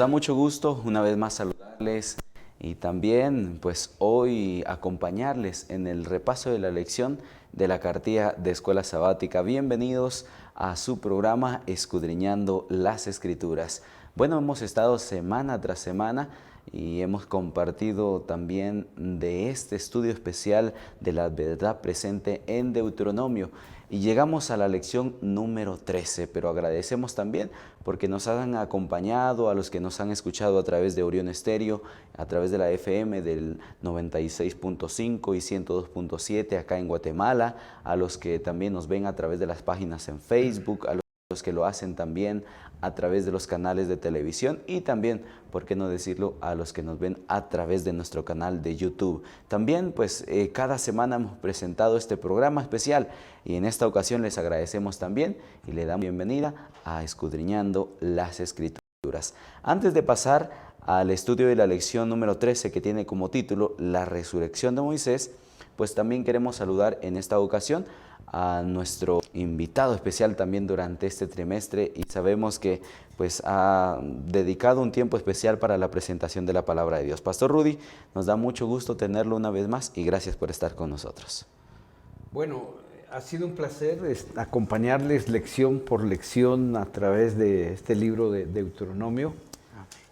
mucho gusto una vez más saludarles y también pues hoy acompañarles en el repaso de la lección de la cartilla de Escuela Sabática. Bienvenidos a su programa Escudriñando las Escrituras. Bueno, hemos estado semana tras semana y hemos compartido también de este estudio especial de la verdad presente en Deuteronomio. Y llegamos a la lección número 13, pero agradecemos también porque nos han acompañado, a los que nos han escuchado a través de Orión Estéreo, a través de la FM del 96.5 y 102.7 acá en Guatemala, a los que también nos ven a través de las páginas en Facebook, a los que lo hacen también a través de los canales de televisión y también, por qué no decirlo, a los que nos ven a través de nuestro canal de YouTube. También pues cada semana hemos presentado este programa especial y en esta ocasión les agradecemos también y le damos bienvenida a Escudriñando las Escrituras. Antes de pasar al estudio de la lección número 13 que tiene como título La resurrección de Moisés, pues también queremos saludar en esta ocasión a nuestro invitado especial también durante este trimestre y sabemos que pues ha dedicado un tiempo especial para la presentación de la palabra de Dios. Pastor Rudy, nos da mucho gusto tenerlo una vez más y gracias por estar con nosotros. Bueno, ha sido un placer acompañarles lección por lección a través de este libro de Deuteronomio.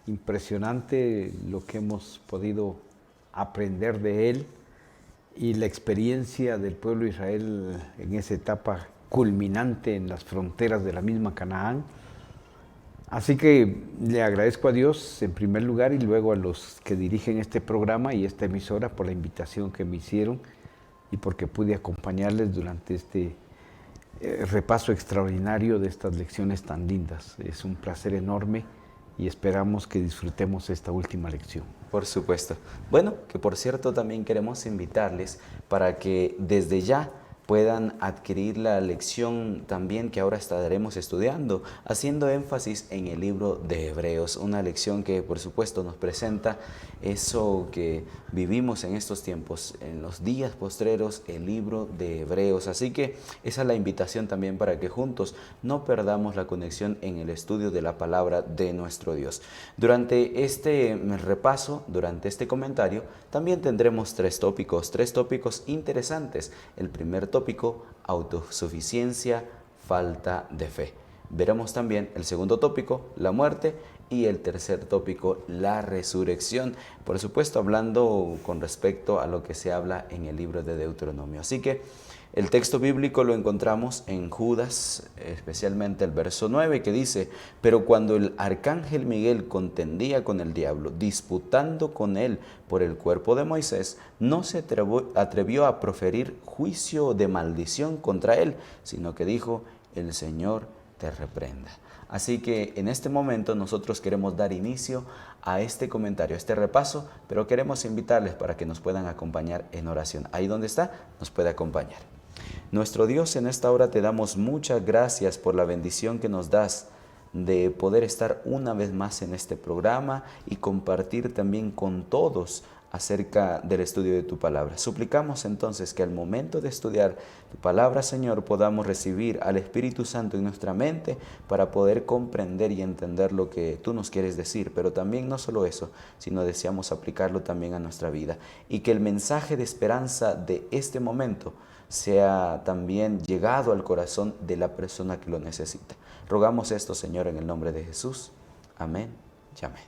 Impresionante lo que hemos podido aprender de él y la experiencia del pueblo de Israel en esa etapa culminante en las fronteras de la misma Canaán. Así que le agradezco a Dios en primer lugar y luego a los que dirigen este programa y esta emisora por la invitación que me hicieron y porque pude acompañarles durante este repaso extraordinario de estas lecciones tan lindas. Es un placer enorme y esperamos que disfrutemos esta última lección. Por supuesto. Bueno, que por cierto también queremos invitarles para que desde ya puedan adquirir la lección también que ahora estaremos estudiando, haciendo énfasis en el libro de Hebreos, una lección que por supuesto nos presenta eso que vivimos en estos tiempos, en los días postreros, el libro de Hebreos. Así que esa es la invitación también para que juntos no perdamos la conexión en el estudio de la palabra de nuestro Dios. Durante este repaso, durante este comentario, también tendremos tres tópicos interesantes. El primer tópico, autosuficiencia, falta de fe. Veremos también el segundo tópico, la muerte, y el tercer tópico, la resurrección. Por supuesto, hablando con respecto a lo que se habla en el libro de Deuteronomio. Así que el texto bíblico lo encontramos en Judas, especialmente el verso 9, que dice: pero cuando el arcángel Miguel contendía con el diablo, disputando con él por el cuerpo de Moisés, no se atrevió a proferir juicio de maldición contra él, sino que dijo: el Señor te reprenda. Así que en este momento nosotros queremos dar inicio a este comentario, a este repaso, pero queremos invitarles para que nos puedan acompañar en oración. Ahí donde está, nos puede acompañar. Nuestro Dios, en esta hora te damos muchas gracias por la bendición que nos das de poder estar una vez más en este programa y compartir también con todos acerca del estudio de tu palabra. Suplicamos entonces que al momento de estudiar tu palabra, Señor, podamos recibir al Espíritu Santo en nuestra mente para poder comprender y entender lo que tú nos quieres decir, pero también no solo eso, sino deseamos aplicarlo también a nuestra vida y que el mensaje de esperanza de este momento sea también llegado al corazón de la persona que lo necesita. Rogamos esto, Señor, en el nombre de Jesús. Amén y amén.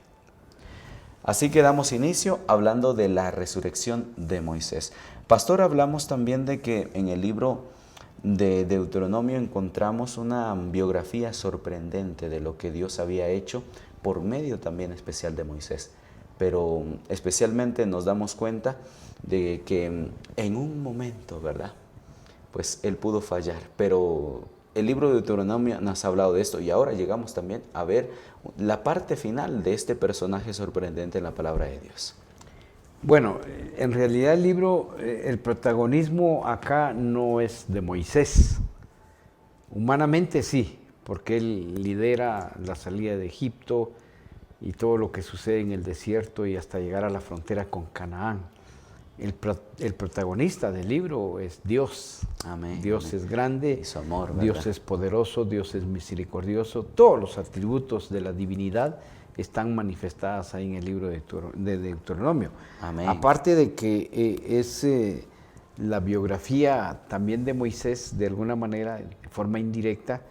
Así que damos inicio hablando de la resurrección de Moisés. Pastor, hablamos también de que en el libro de Deuteronomio encontramos una biografía sorprendente de lo que Dios había hecho por medio también especial de Moisés. Pero especialmente nos damos cuenta de que en un momento, ¿verdad? Pues él pudo fallar, pero el libro de Deuteronomio nos ha hablado de esto y ahora llegamos también a ver la parte final de este personaje sorprendente en la palabra de Dios. Bueno, en realidad el libro, el protagonismo acá no es de Moisés. Humanamente sí, porque él lidera la salida de Egipto y todo lo que sucede en el desierto y hasta llegar a la frontera con Canaán. El protagonista del libro es Dios. Amén. Dios amén. es grande, Y su amor, ¿verdad? Dios es poderoso, Dios es misericordioso. Todos los atributos de la divinidad están manifestadas ahí en el libro de Deuteronomio. Amén. Aparte de que es la biografía también de Moisés, de alguna manera, de forma indirecta,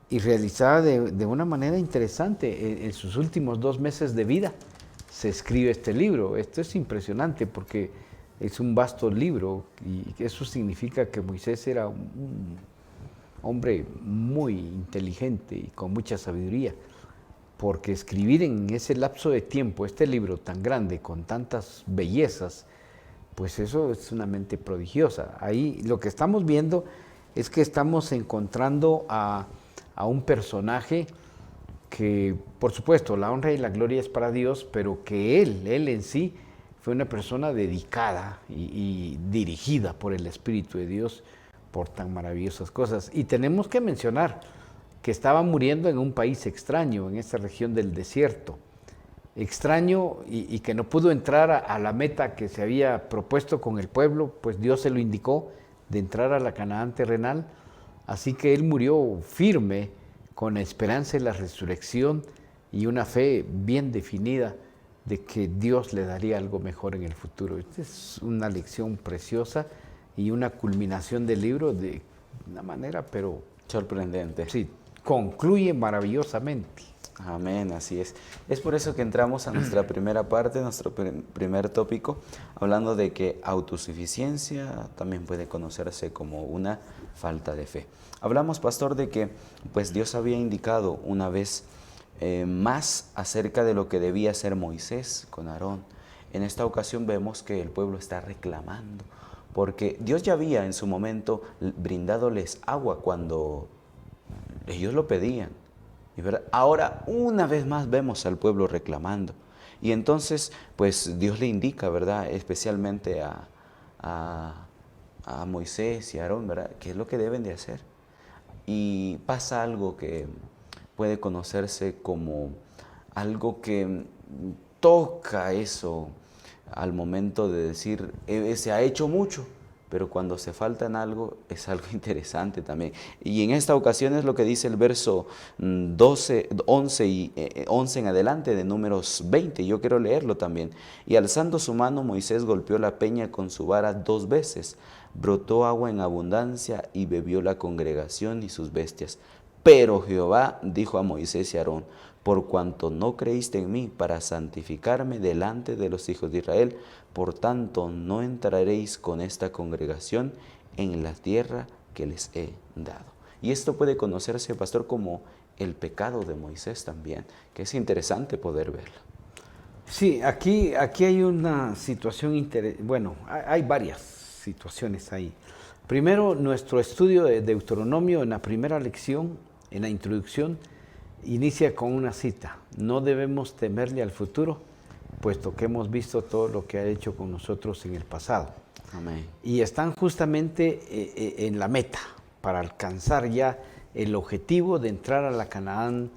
y realizada de una manera interesante. En sus últimos 2 meses de vida se escribe este libro. Esto es impresionante porque es un vasto libro y eso significa que Moisés era un hombre muy inteligente y con mucha sabiduría, porque escribir en ese lapso de tiempo este libro tan grande, con tantas bellezas, pues eso es una mente prodigiosa. Ahí lo que estamos viendo es que estamos encontrando a un personaje que, por supuesto, la honra y la gloria es para Dios, pero que él en sí fue una persona dedicada y dirigida por el Espíritu de Dios por tan maravillosas cosas. Y tenemos que mencionar que estaba muriendo en un país extraño, en esta región del desierto, extraño y que no pudo entrar a la meta que se había propuesto con el pueblo, pues Dios se lo indicó de entrar a la Canaán terrenal. Así que él murió firme, con la esperanza de la resurrección y una fe bien definida de que Dios le daría algo mejor en el futuro. Esta es una lección preciosa y una culminación del libro de una manera, pero Sorprendente. sí, concluye maravillosamente. Amén, así es. Es por eso que entramos a nuestra primera parte, nuestro primer tópico, hablando de que autosuficiencia también puede conocerse como una falta de fe. Hablamos, pastor, de que pues Dios había indicado una vez más acerca de lo que debía hacer Moisés con Aarón. En esta ocasión vemos que el pueblo está reclamando, porque Dios ya había en su momento brindándoles agua cuando ellos lo pedían. Y ahora una vez más vemos al pueblo reclamando. Y entonces pues Dios le indica, ¿verdad? Especialmente a Moisés y a Aarón, ¿verdad? ¿Qué es lo que deben de hacer? Y pasa algo que puede conocerse como algo que toca eso al momento de decir, se ha hecho mucho, pero cuando se falta en algo es algo interesante también. Y en esta ocasión es lo que dice el verso 11 en adelante de Números 20. Yo quiero leerlo también. Y alzando su mano, Moisés golpeó la peña con su vara 2 veces. Brotó agua en abundancia y bebió la congregación y sus bestias. Pero Jehová dijo a Moisés y a Aarón, por cuanto no creíste en mí para santificarme delante de los hijos de Israel, por tanto no entraréis con esta congregación en la tierra que les he dado. Y esto puede conocerse, pastor, como el pecado de Moisés también, que es interesante poder verlo. Sí, aquí hay una situación interesante. Bueno, hay varias situaciones ahí. Primero, nuestro estudio de Deuteronomio en la primera lección, en la introducción, inicia con una cita. No debemos temerle al futuro, puesto que hemos visto todo lo que ha hecho con nosotros en el pasado. Amén. Y están justamente en la meta, para alcanzar ya el objetivo de entrar a la Canaán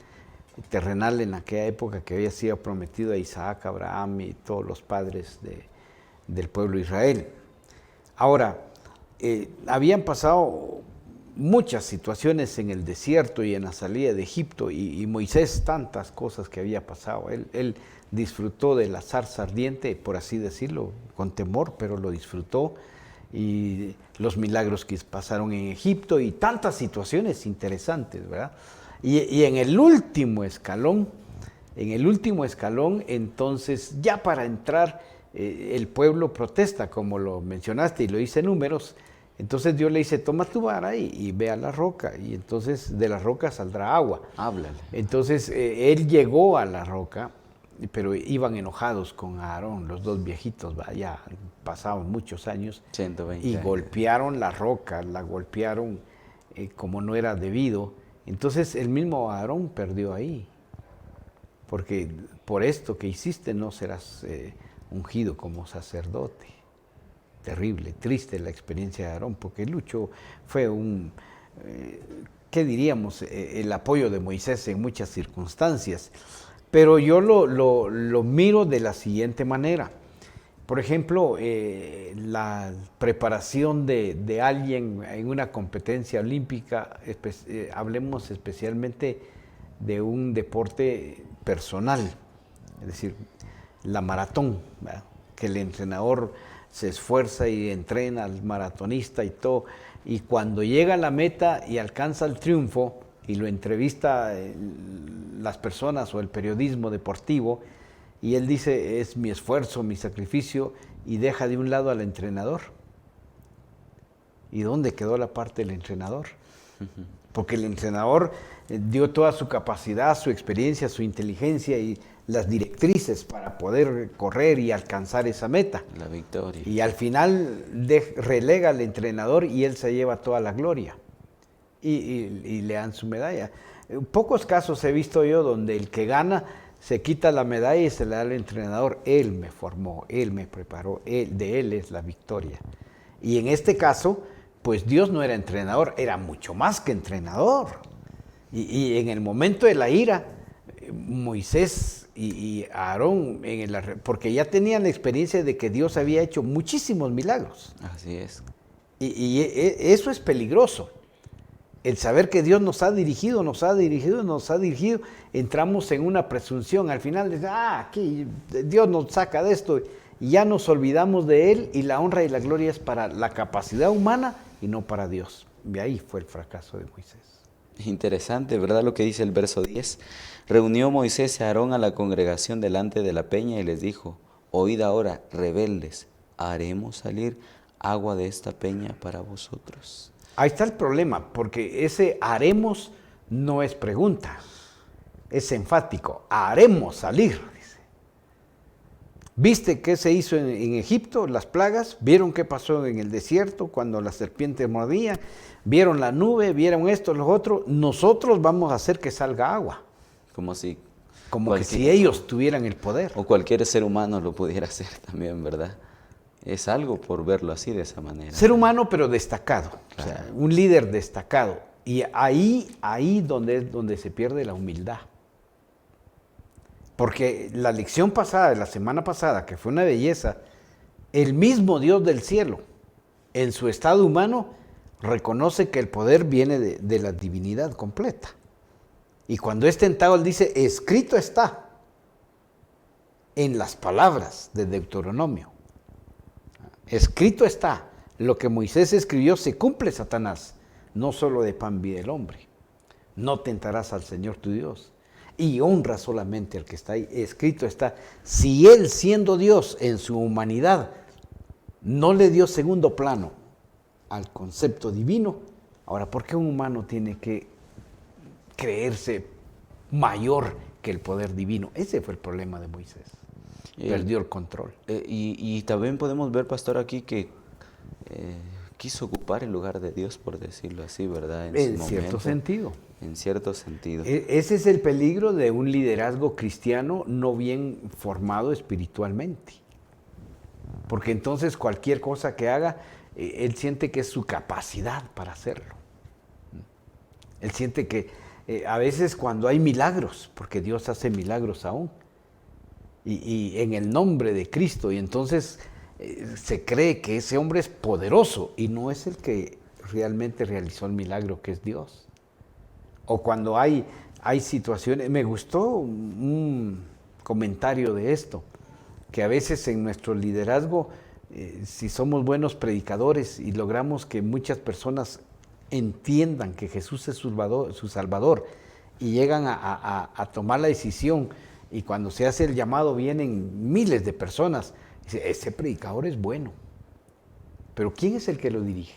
terrenal en aquella época que había sido prometido a Isaac, Abraham y todos los padres del pueblo de Israel. Ahora, habían pasado muchas situaciones en el desierto y en la salida de Egipto y Moisés tantas cosas que había pasado. Él disfrutó de la zarza ardiente, por así decirlo, con temor, pero lo disfrutó, y los milagros que pasaron en Egipto y tantas situaciones interesantes, ¿verdad? Y en el último escalón, entonces ya para entrar, el pueblo protesta, como lo mencionaste y lo dice en Números. Entonces Dios le dice, toma tu vara y ve a la roca, y entonces de la roca saldrá agua. Háblale. Entonces él llegó a la roca, pero iban enojados con Aarón, los 2 viejitos, ya pasaban muchos años, 120 y años. golpearon la roca, la golpearon como no era debido. Entonces el mismo Aarón perdió ahí, porque por esto que hiciste no serás ungido como sacerdote. Terrible, triste la experiencia de Aarón, porque Lucho fue ¿qué diríamos? El apoyo de Moisés en muchas circunstancias. Pero yo lo miro de la siguiente manera. Por ejemplo, la preparación de alguien en una competencia olímpica, hablemos especialmente de un deporte personal. es decir, la maratón, ¿verdad? Que el entrenador se esfuerza y entrena al maratonista y todo, y cuando llega a la meta y alcanza el triunfo y lo entrevista las personas o el periodismo deportivo, y él dice, es mi esfuerzo, mi sacrificio, y deja de un lado al entrenador. ¿Y dónde quedó la parte del entrenador? Porque el entrenador dio toda su capacidad, su experiencia, su inteligencia y las directrices para poder correr y alcanzar esa meta. La victoria. Y al final relega al entrenador y él se lleva toda la gloria. Y le dan su medalla. Pocos casos he visto yo donde el que gana se quita la medalla y se le da al entrenador. Él me formó, él me preparó, de él es la victoria. Y en este caso, pues Dios no era entrenador, era mucho más que entrenador. Y en el momento de la ira, Moisés y Aarón, porque ya tenían la experiencia de que Dios había hecho muchísimos milagros. Así es. Y eso es peligroso. El saber que Dios nos ha dirigido, entramos en una presunción. Al final, aquí Dios nos saca de esto y ya nos olvidamos de Él y la honra y la gloria es para la capacidad humana y no para Dios. Y ahí fue el fracaso de Moisés. Interesante, ¿verdad? Lo que dice el verso 10. Reunió Moisés y Aarón a la congregación delante de la peña y les dijo, oíd ahora, rebeldes, ¿haremos salir agua de esta peña para vosotros? Ahí está el problema, porque ese haremos no es pregunta, es enfático. Haremos salir, dice. ¿Viste qué se hizo en Egipto, las plagas? ¿Vieron qué pasó en el desierto cuando las serpientes mordían? ¿Vieron la nube? ¿Vieron esto, lo otro? Nosotros vamos a hacer que salga agua. Como si que si ellos tuvieran el poder. O cualquier ser humano lo pudiera hacer también, ¿verdad? Es algo por verlo así, de esa manera. Ser humano, pero destacado. Claro. O sea, un líder destacado. Y ahí donde se pierde la humildad. Porque la lección pasada, de la semana pasada, que fue una belleza, el mismo Dios del cielo, en su estado humano, reconoce que el poder viene de la divinidad completa. Y cuando es tentado, él dice, escrito está en las palabras de Deuteronomio. Escrito está, lo que Moisés escribió se cumple, Satanás, no solo de pan vive el hombre. No tentarás al Señor tu Dios y honra solamente al que está ahí. Escrito está, si él siendo Dios en su humanidad no le dio segundo plano al concepto divino, ahora, ¿por qué un humano tiene que creerse mayor que el poder divino? Ese fue el problema de Moisés. Perdió el control. Y también podemos ver, pastor, aquí que quiso ocupar el lugar de Dios, por decirlo así, ¿verdad? En cierto sentido. En cierto sentido. Ese es el peligro de un liderazgo cristiano no bien formado espiritualmente. Porque entonces cualquier cosa que haga, él siente que es su capacidad para hacerlo. Él siente que a veces cuando hay milagros, porque Dios hace milagros aún, y en el nombre de Cristo, y entonces se cree que ese hombre es poderoso y no es el que realmente realizó el milagro, que es Dios. O cuando hay situaciones, me gustó un comentario de esto, que a veces en nuestro liderazgo, si somos buenos predicadores y logramos que muchas personas entiendan que Jesús es su Salvador y llegan a tomar la decisión, y cuando se hace el llamado vienen miles de personas, dice, ese predicador es bueno, pero ¿quién es el que lo dirige?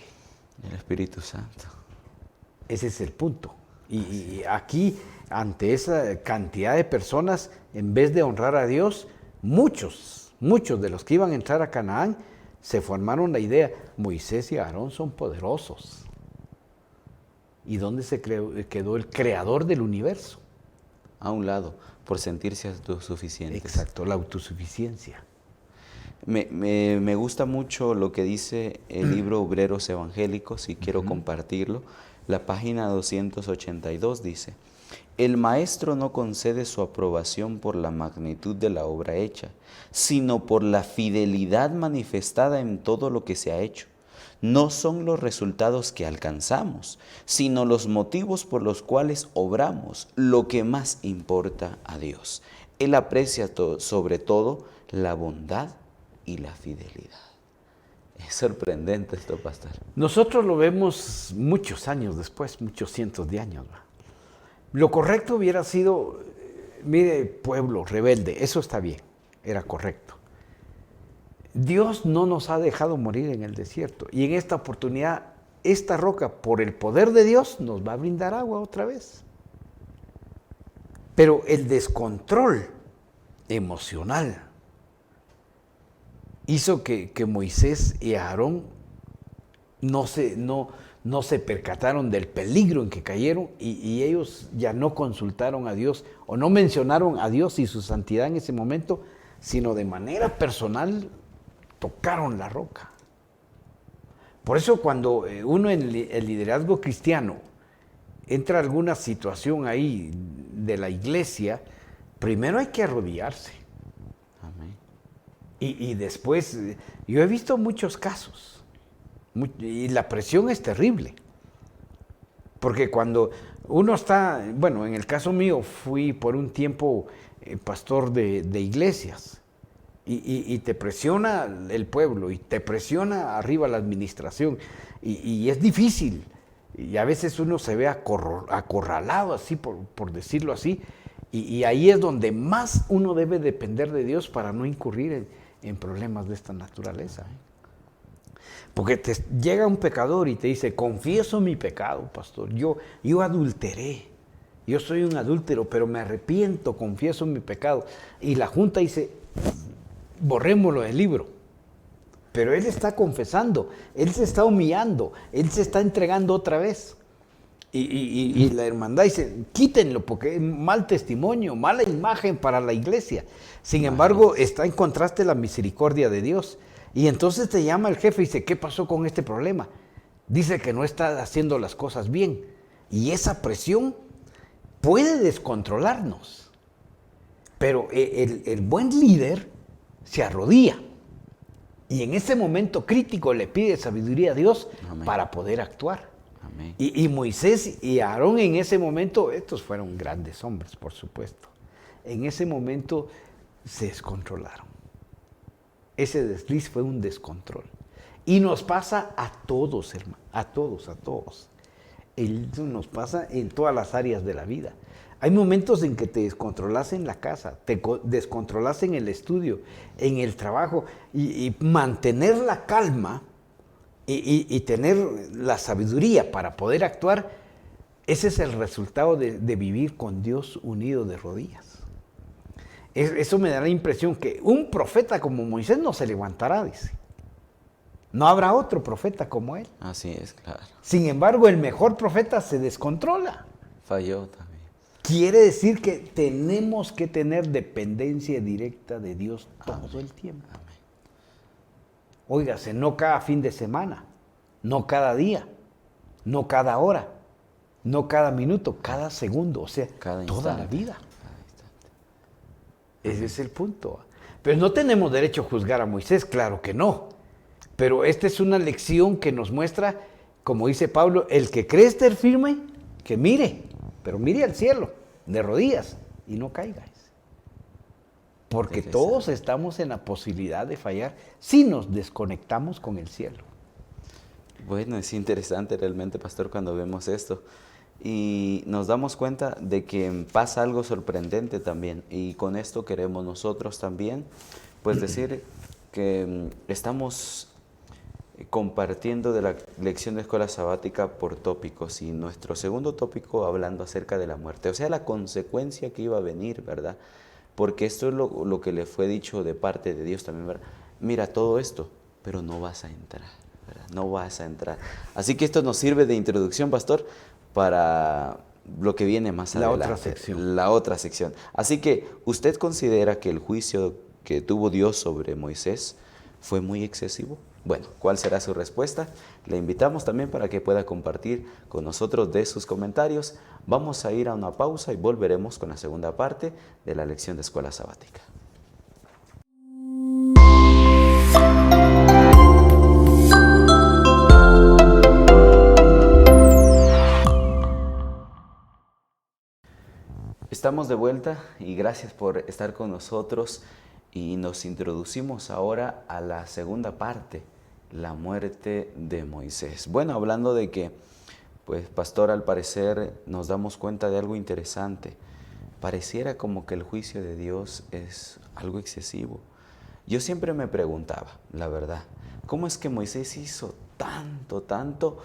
El Espíritu Santo. Ese es el punto. Y aquí, ante esa cantidad de personas, en vez de honrar a Dios, muchos de los que iban a entrar a Canaán se formaron la idea, Moisés y Aarón son poderosos. ¿Y dónde quedó el creador del universo? A un lado, por sentirse autosuficientes. Exacto, la autosuficiencia. Me gusta mucho lo que dice el libro Obreros Evangélicos y quiero compartirlo. La página 282 dice, el maestro no concede su aprobación por la magnitud de la obra hecha, sino por la fidelidad manifestada en todo lo que se ha hecho. No son los resultados que alcanzamos, sino los motivos por los cuales obramos, lo que más importa a Dios. Él aprecia sobre todo la bondad y la fidelidad. Es sorprendente esto, pastor. Nosotros lo vemos muchos años después, muchos cientos de años, ¿va? Lo correcto hubiera sido, mire, pueblo rebelde, eso está bien, era correcto. Dios no nos ha dejado morir en el desierto y en esta oportunidad, esta roca, por el poder de Dios, nos va a brindar agua otra vez. Pero el descontrol emocional hizo que Moisés y Aarón no se percataron del peligro en que cayeron y ellos ya no consultaron a Dios o no mencionaron a Dios y su santidad en ese momento, sino de manera personal tocaron la roca. Por eso cuando uno en el liderazgo cristiano entra a alguna situación ahí de la iglesia, primero hay que arrodillarse. Amén. Y después, yo he visto muchos casos, y la presión es terrible. Porque cuando uno está, bueno, en el caso mío fui por un tiempo pastor de iglesias, y te presiona el pueblo, y te presiona arriba la administración, y es difícil. Y a veces uno se ve acorralado, así por decirlo así, y ahí es donde más uno debe depender de Dios para no incurrir en problemas de esta naturaleza. Porque te llega un pecador y te dice, confieso mi pecado, pastor, yo adulteré, yo soy un adúltero, pero me arrepiento, confieso mi pecado. Y la junta dice, borrémoslo del libro. Pero él está confesando, él se está humillando, él se está entregando otra vez. Y la hermandad dice, quítenlo porque es mal testimonio, mala imagen para la iglesia. Sin embargo, está en contraste la misericordia de Dios. Y entonces te llama el jefe y dice, ¿qué pasó con este problema? Dice que no está haciendo las cosas bien. Y esa presión puede descontrolarnos. Pero el buen líder se arrodilla. Y en ese momento crítico le pide sabiduría a Dios. Amén. Para poder actuar. Amén. Y Moisés y Aarón en ese momento, estos fueron grandes hombres, por supuesto. En ese momento se descontrolaron. Ese desliz fue un descontrol. Y nos pasa a todos, hermano, a todos. Eso nos pasa en todas las áreas de la vida. Hay momentos en que te descontrolas en la casa, te descontrolas en el estudio, en el trabajo, y mantener la calma y tener la sabiduría para poder actuar, ese es el resultado de vivir con Dios unido de rodillas. Eso me da la impresión que un profeta como Moisés no se levantará, dice. No habrá otro profeta como él. Así es, claro. Sin embargo, el mejor profeta se descontrola. Falló también. Quiere decir que tenemos que tener dependencia directa de Dios todo el tiempo. Amén. Óigase, no cada fin de semana, no cada día, no cada hora, no cada minuto, cada segundo, o sea, toda la vida. Ese es el punto. Pero no tenemos derecho a juzgar a Moisés, claro que no. Pero esta es una lección que nos muestra, como dice Pablo, el que cree estar firme, que mire, pero mire al cielo, de rodillas, y no caiga. Porque todos estamos en la posibilidad de fallar si nos desconectamos con el cielo. Bueno, es interesante realmente, pastor, cuando vemos esto. Y nos damos cuenta de que pasa algo sorprendente también. Y con esto queremos nosotros también, pues decir que estamos compartiendo de la lección de escuela sabática por tópicos. Y nuestro segundo tópico hablando acerca de la muerte. O sea, la consecuencia que iba a venir, ¿verdad? Porque esto es lo que le fue dicho de parte de Dios también, ¿verdad? Mira todo esto, pero no vas a entrar, ¿verdad? No vas a entrar. Así que esto nos sirve de introducción, pastor, para lo que viene más adelante. La otra sección. Así que, ¿usted considera que el juicio que tuvo Dios sobre Moisés fue muy excesivo? Bueno, ¿cuál será su respuesta? Le invitamos también para que pueda compartir con nosotros de sus comentarios. Vamos a ir a una pausa y volveremos con la segunda parte de la lección de escuela sabática. Estamos de vuelta y gracias por estar con nosotros y nos introducimos ahora a la segunda parte, la muerte de Moisés. Bueno, hablando de que, pues pastor, al parecer nos damos cuenta de algo interesante. Pareciera como que el juicio de Dios es algo excesivo. Yo siempre me preguntaba, la verdad, ¿cómo es que Moisés hizo tanto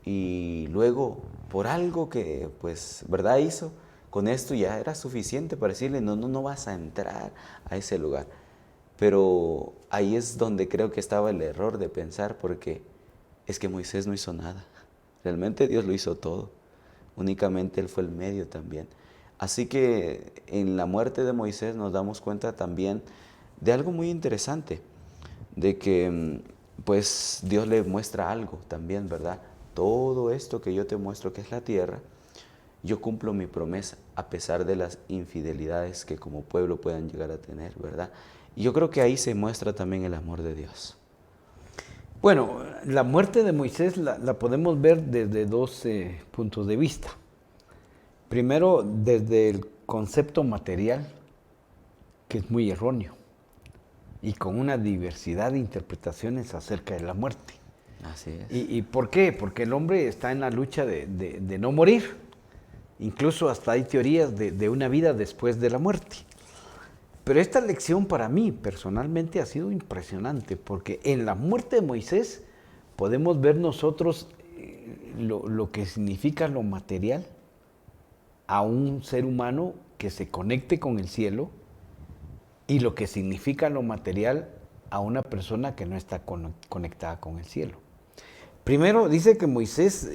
y luego por algo que, pues, verdad hizo? Con esto ya era suficiente para decirle, no vas a entrar a ese lugar. Pero ahí es donde creo que estaba el error de pensar, porque es que Moisés no hizo nada. Realmente Dios lo hizo todo. Únicamente Él fue el medio también. Así que en la muerte de Moisés nos damos cuenta también de algo muy interesante, de que pues Dios le muestra algo también, ¿verdad? Todo esto que yo te muestro que es la tierra, yo cumplo mi promesa a pesar de las infidelidades que como pueblo puedan llegar a tener, ¿verdad? Y yo creo que ahí se muestra también el amor de Dios. Bueno, la muerte de Moisés la podemos ver desde dos puntos de vista. Primero, desde el concepto material, que es muy erróneo, y con una diversidad de interpretaciones acerca de la muerte. Así es. ¿Y por qué? Porque el hombre está en la lucha de no morir. Incluso hasta hay teorías de una vida después de la muerte. Pero esta lección para mí personalmente ha sido impresionante, porque en la muerte de Moisés podemos ver nosotros lo que significa lo material a un ser humano que se conecte con el cielo, y lo que significa lo material a una persona que no está conectada con el cielo. Primero dice que Moisés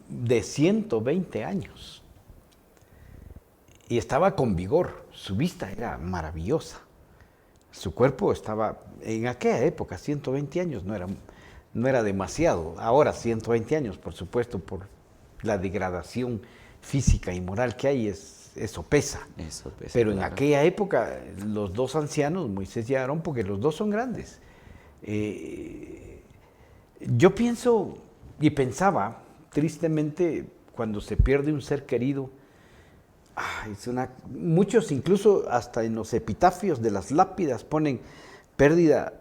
de 120 años, y estaba con vigor, su vista era maravillosa, su cuerpo estaba, en aquella época 120 años no era demasiado, ahora 120 años por supuesto por la degradación física y moral que hay, eso pesa. Eso pesa, pero en claro. aquella época los dos ancianos, Moisés y Aarón, porque los dos son grandes, yo pienso y pensaba tristemente cuando se pierde un ser querido. Muchos incluso hasta en los epitafios de las lápidas ponen pérdida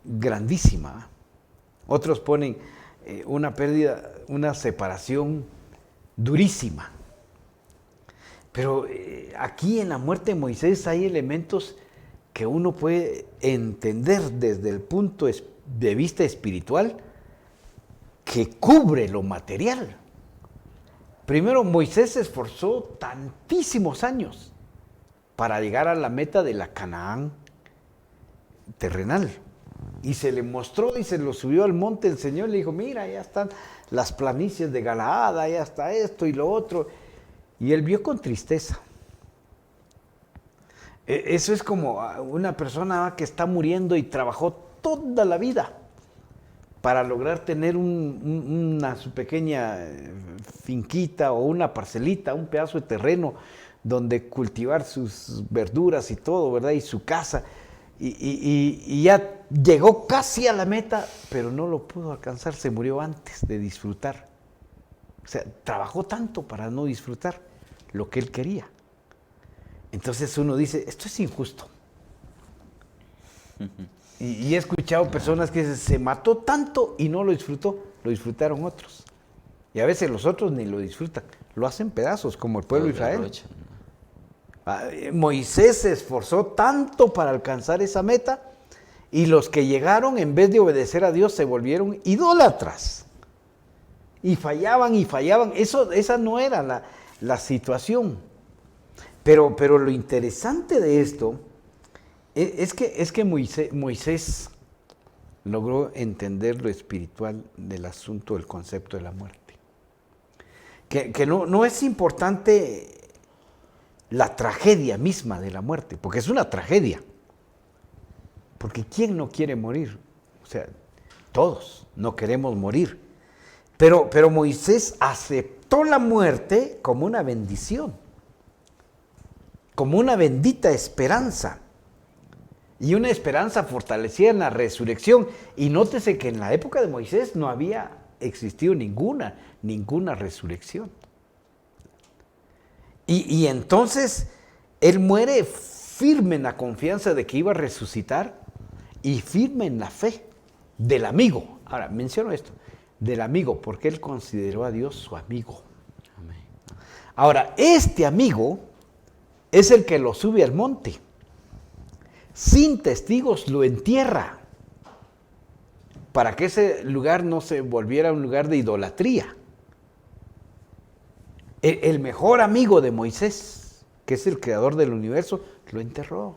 grandísima. Otros ponen una pérdida, una separación durísima. Pero aquí en la muerte de Moisés hay elementos que uno puede entender desde el punto de vista espiritual que cubre lo material. Primero, Moisés se esforzó tantísimos años para llegar a la meta de la Canaán terrenal. Y se le mostró y se lo subió al monte el Señor. Le dijo, mira, ya están las planicies de Galaad, ya está esto y lo otro. Y él vio con tristeza. Eso es como una persona que está muriendo y trabajó toda la vida para lograr tener una su pequeña finquita o una parcelita, un pedazo de terreno donde cultivar sus verduras y todo, ¿verdad? Y su casa. Y ya llegó casi a la meta, pero no lo pudo alcanzar, se murió antes de disfrutar. O sea, trabajó tanto para no disfrutar lo que él quería. Entonces uno dice, esto es injusto. Y he escuchado personas que dicen, se mató tanto y no lo disfrutó, lo disfrutaron otros. Y a veces los otros ni lo disfrutan, lo hacen pedazos, como el pueblo de Israel. Moisés se esforzó tanto para alcanzar esa meta, y los que llegaron, en vez de obedecer a Dios, se volvieron idólatras. Y fallaban. Esa no era la situación. Pero lo interesante de esto es que Moisés logró entender lo espiritual del asunto, del concepto de la muerte. Que no es importante la tragedia misma de la muerte, porque es una tragedia. Porque ¿quién no quiere morir? O sea, todos no queremos morir. Pero Moisés aceptó la muerte como una bendición, como una bendita esperanza. Y una esperanza fortalecida en la resurrección. Y nótese que en la época de Moisés no había existido ninguna resurrección. Y entonces él muere firme en la confianza de que iba a resucitar y firme en la fe del amigo. Ahora, menciono esto, del amigo, porque él consideró a Dios su amigo. Amén. Ahora, este amigo es el que lo sube al monte. Sin testigos lo entierra, para que ese lugar no se volviera un lugar de idolatría. El mejor amigo de Moisés, que es el creador del universo, lo enterró.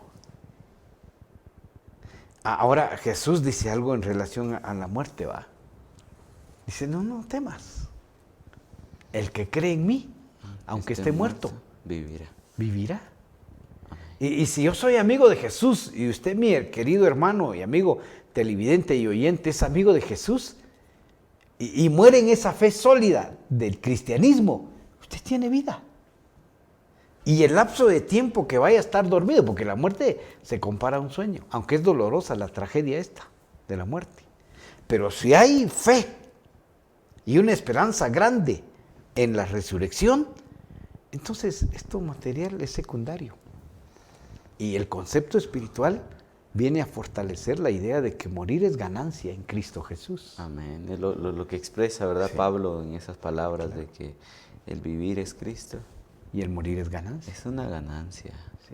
Ahora Jesús dice algo en relación a la muerte, ¿va? Dice, no temas. El que cree en mí, aunque esté muerto, vivirá. Y si yo soy amigo de Jesús, y usted, mi querido hermano y amigo televidente y oyente, es amigo de Jesús, y muere en esa fe sólida del cristianismo, usted tiene vida. Y el lapso de tiempo que vaya a estar dormido, porque la muerte se compara a un sueño, aunque es dolorosa la tragedia esta de la muerte. Pero si hay fe y una esperanza grande en la resurrección, entonces esto material es secundario. Y el concepto espiritual viene a fortalecer la idea de que morir es ganancia en Cristo Jesús. Amén. Es lo que expresa, ¿verdad, sí, Pablo, en esas palabras, claro, de que el vivir es Cristo. Y el morir es ganancia. Es una ganancia. Sí,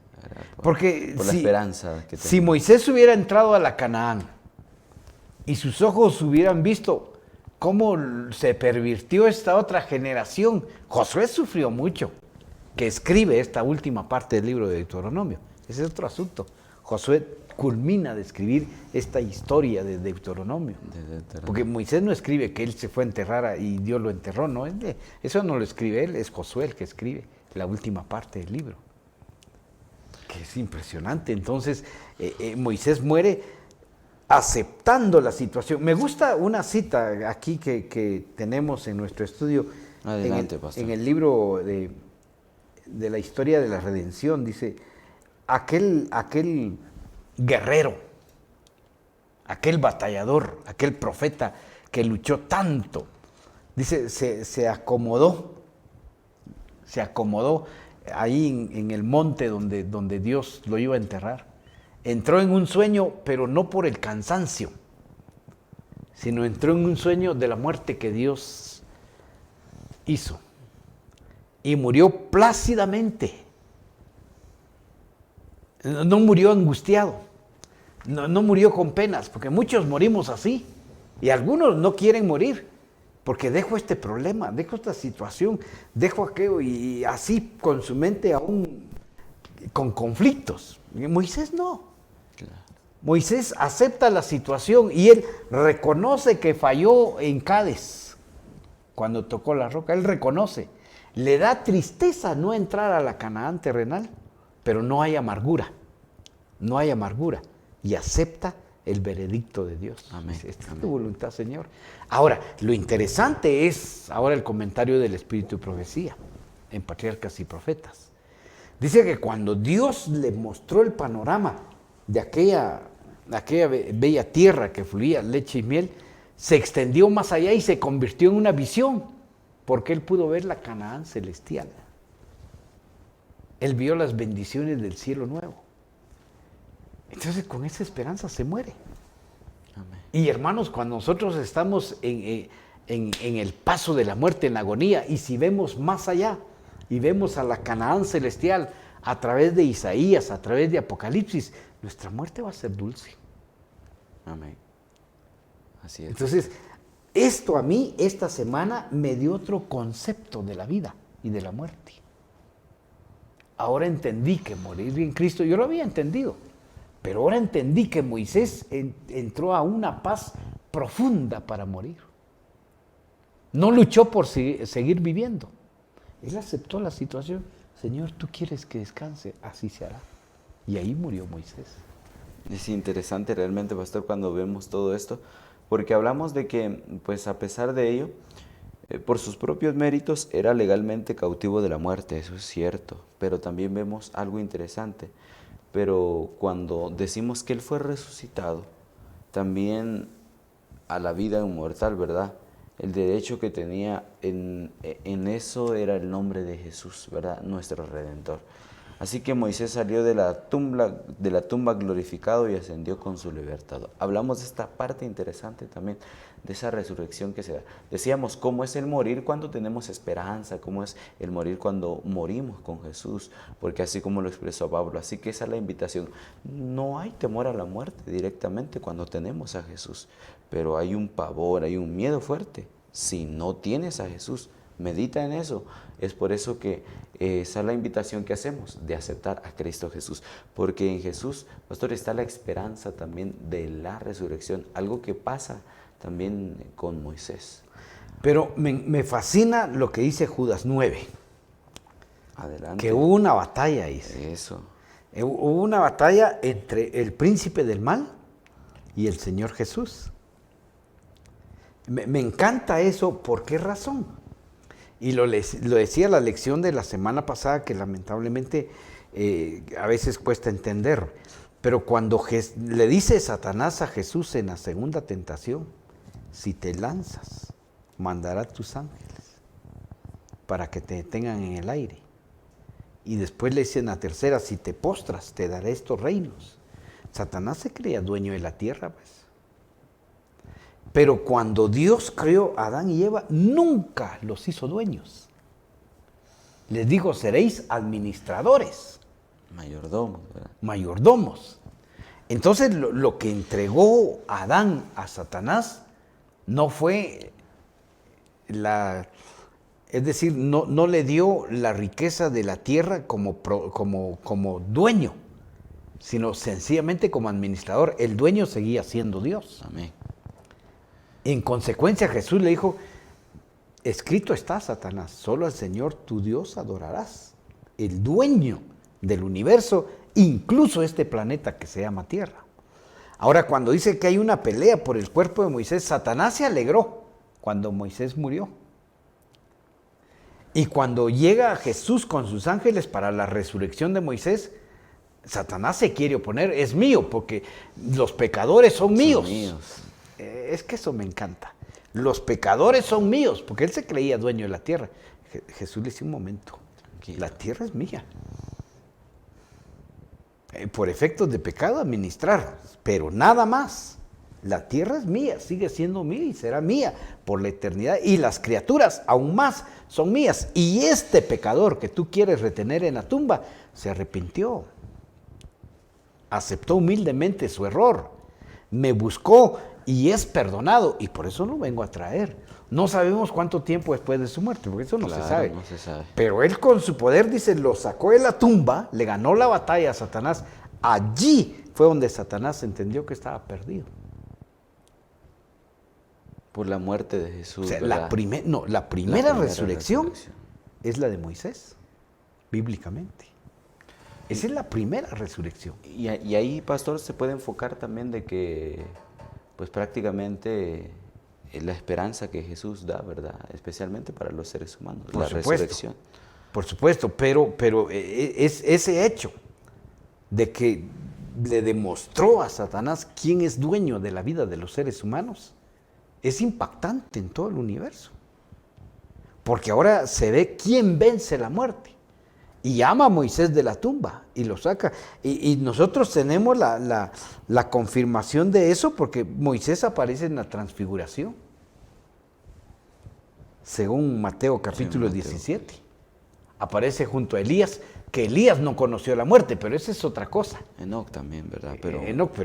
porque por la esperanza que si Moisés hubiera entrado a la Canaán y sus ojos hubieran visto cómo se pervirtió esta otra generación, Josué sufrió mucho, que escribe esta última parte del libro de Deuteronomio. Ese es otro asunto. Josué culmina de escribir esta historia de Deuteronomio. Porque Moisés no escribe que él se fue a enterrar y Dios lo enterró, no, eso no lo escribe él, es Josué el que escribe la última parte del libro. Que es impresionante. Entonces, Moisés muere aceptando la situación. Me gusta una cita aquí que tenemos en nuestro estudio. Adelante, pastor. En el libro de la historia de la redención, dice, aquel guerrero, aquel batallador, aquel profeta que luchó tanto, dice, se acomodó ahí en el monte donde Dios lo iba a enterrar. Entró en un sueño, pero no por el cansancio, sino entró en un sueño de la muerte que Dios hizo. Y murió plácidamente. No murió angustiado. No murió con penas, porque muchos morimos así. Y algunos no quieren morir, porque dejo este problema, dejo esta situación, dejo aquello, y así con su mente aún con conflictos. Moisés no. Claro. Moisés acepta la situación y él reconoce que falló en Cádiz cuando tocó la roca. Él reconoce. Le da tristeza no entrar a la Canaán terrenal, pero no hay amargura. No hay amargura. Y acepta el veredicto de Dios. Amén. Esta es tu voluntad, Señor. Ahora, lo interesante es ahora el comentario del Espíritu de Profecía en Patriarcas y Profetas. Dice que cuando Dios le mostró el panorama de aquella bella tierra que fluía leche y miel, se extendió más allá y se convirtió en una visión, porque él pudo ver la Canaán celestial. Él vio las bendiciones del cielo nuevo. Entonces con esa esperanza se muere. Amén. Y hermanos, cuando nosotros estamos en el paso de la muerte, en la agonía, y si vemos más allá, y vemos a la Canaán celestial a través de Isaías, a través de Apocalipsis, nuestra muerte va a ser dulce. Amén. Así es. Entonces, esto a mí, esta semana, me dio otro concepto de la vida y de la muerte. Ahora entendí que morir en Cristo, yo lo había entendido, pero ahora entendí que Moisés entró a una paz profunda para morir. No luchó por seguir viviendo. Él aceptó la situación. Señor, tú quieres que descanse, así se hará. Y ahí murió Moisés. Es interesante realmente, pastor, cuando vemos todo esto, porque hablamos de que, pues a pesar de ello, por sus propios méritos era legalmente cautivo de la muerte, eso es cierto, pero también vemos algo interesante. Pero cuando decimos que Él fue resucitado, también a la vida inmortal, ¿verdad? El derecho que tenía en eso era el nombre de Jesús, ¿verdad? Nuestro Redentor. Así que Moisés salió de la tumba glorificado y ascendió con su libertad. Hablamos de esta parte interesante también, de esa resurrección que se da. Decíamos, ¿cómo es el morir cuando tenemos esperanza? ¿Cómo es el morir cuando morimos con Jesús? Porque así como lo expresó Pablo, así que esa es la invitación. No hay temor a la muerte directamente cuando tenemos a Jesús, pero hay un pavor, hay un miedo fuerte si no tienes a Jesús. Medita en eso. Es por eso que esa es la invitación que hacemos, de aceptar a Cristo Jesús. Porque en Jesús, pastor, está la esperanza también de la resurrección. Algo que pasa también con Moisés. Pero me fascina lo que dice Judas 9. Adelante. Que hubo una batalla, dice. Eso. Hubo una batalla entre el príncipe del mal y el Señor Jesús. Me encanta eso. ¿Por qué razón? Y lo decía la lección de la semana pasada, que lamentablemente a veces cuesta entender. Pero cuando le dice Satanás a Jesús en la segunda tentación, si te lanzas, mandará a tus ángeles para que te detengan en el aire. Y después le dice en la tercera, si te postras, te daré estos reinos. Satanás se creía dueño de la tierra, pues. Pero cuando Dios creó a Adán y Eva, nunca los hizo dueños. Les dijo, seréis administradores. Mayordomos, ¿verdad? Mayordomos. Entonces lo que entregó Adán a Satanás no fue es decir, no le dio la riqueza de la tierra como dueño, sino sencillamente como administrador. El dueño seguía siendo Dios. Amén. En consecuencia, Jesús le dijo, escrito está, Satanás, solo al Señor tu Dios adorarás, el dueño del universo, incluso este planeta que se llama Tierra. Ahora, cuando dice que hay una pelea por el cuerpo de Moisés, Satanás se alegró cuando Moisés murió. Y cuando llega Jesús con sus ángeles para la resurrección de Moisés, Satanás se quiere oponer, es mío, porque los pecadores son míos. Es que eso me encanta. Los pecadores son míos, porque él se creía dueño de la tierra. Jesús le dice un momento, la tierra es mía. Por efectos de pecado administrar, pero nada más. La tierra es mía, sigue siendo mía y será mía por la eternidad. Y las criaturas aún más son mías. Y este pecador que tú quieres retener en la tumba se arrepintió. Aceptó humildemente su error. Me buscó y es perdonado, y por eso lo vengo a traer. No sabemos cuánto tiempo después de su muerte, porque eso no se sabe. No se sabe. Pero él con su poder, dice, lo sacó de la tumba, le ganó la batalla a Satanás. Allí fue donde Satanás entendió que estaba perdido. Por la muerte de Jesús. O sea, ¿verdad? la primera resurrección es la de Moisés, bíblicamente. Esa es la primera resurrección. Y ahí, pastor, se puede enfocar también de que, pues prácticamente, la esperanza que Jesús da, ¿verdad? Especialmente para los seres humanos, Por la supuesto, resurrección. Por supuesto, pero es ese hecho de que le demostró a Satanás quién es dueño de la vida de los seres humanos, es impactante en todo el universo. Porque ahora se ve quién vence la muerte. Y llama a Moisés de la tumba y lo saca. Y nosotros tenemos la confirmación de eso porque Moisés aparece en la transfiguración. Según Mateo capítulo 17. Aparece junto a Elías, que Elías no conoció la muerte, pero esa es otra cosa. Enoc también, ¿verdad? Pero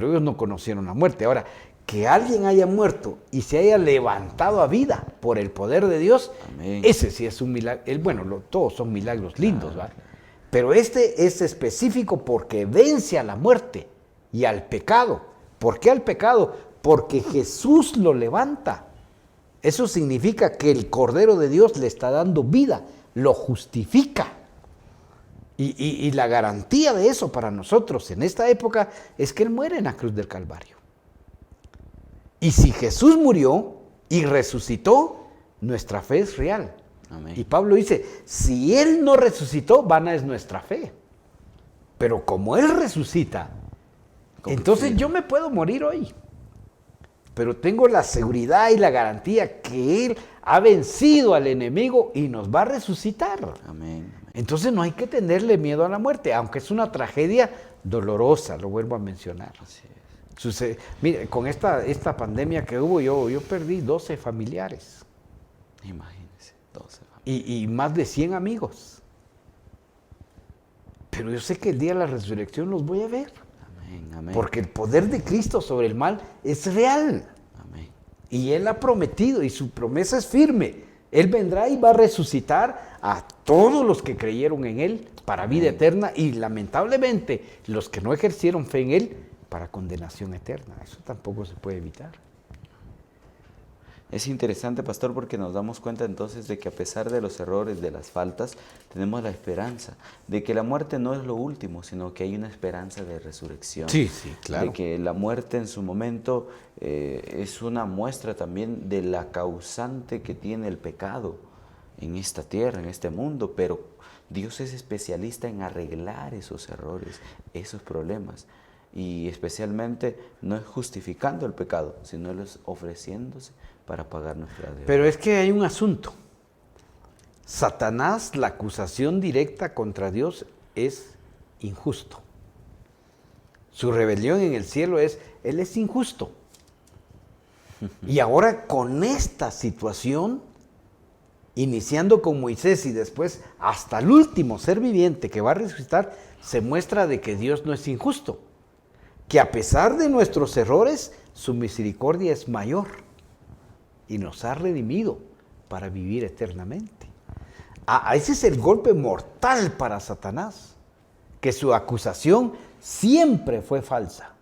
ellos no conocieron la muerte. Ahora, que alguien haya muerto y se haya levantado a vida por el poder de Dios, amén. Ese sí es un milagro. Bueno, todos son milagros lindos, ¿verdad? Pero este es específico porque vence a la muerte y al pecado. ¿Por qué al pecado? Porque Jesús lo levanta. Eso significa que el Cordero de Dios le está dando vida, lo justifica. Y la garantía de eso para nosotros en esta época es que Él muere en la cruz del Calvario. Y si Jesús murió y resucitó, nuestra fe es real. Amén. Y Pablo dice, si Él no resucitó, vana es nuestra fe. Pero como Él resucita, entonces yo me puedo morir hoy. pero tengo la seguridad y la garantía que Él ha vencido al enemigo y nos va a resucitar. Amén. Entonces no hay que tenerle miedo a la muerte, aunque es una tragedia dolorosa, lo vuelvo a mencionar. Así es. Mire, con esta pandemia que hubo, yo perdí 12 familiares. Imagínense, 12 familias. Y más de 100 amigos. Pero yo sé que el día de la resurrección los voy a ver. Amén, amén. Porque el poder de Cristo sobre el mal es real. Amén. Y Él ha prometido y su promesa es firme. Él vendrá y va a resucitar a todos los que creyeron en Él para vida eterna y lamentablemente los que no ejercieron fe en Él para condenación eterna. Eso tampoco se puede evitar. Es interesante, pastor, porque nos damos cuenta entonces de que a pesar de los errores, de las faltas, tenemos la esperanza de que la muerte no es lo último, sino que hay una esperanza de resurrección. Sí, claro. De que la muerte en su momento es una muestra también de la causante que tiene el pecado en esta tierra, en este mundo, pero Dios es especialista en arreglar esos errores, esos problemas. Y especialmente no es justificando el pecado, sino es ofreciéndose para pagar nuestra deuda. Pero es que hay un asunto. Satanás, la acusación directa contra Dios es injusto. Su rebelión en el cielo es, Él es injusto. Y ahora con esta situación, iniciando con Moisés y después hasta el último ser viviente que va a resucitar, se muestra de que Dios no es injusto. Que a pesar de nuestros errores, su misericordia es mayor y nos ha redimido para vivir eternamente. Ese es el golpe mortal para Satanás, que su acusación siempre fue falsa.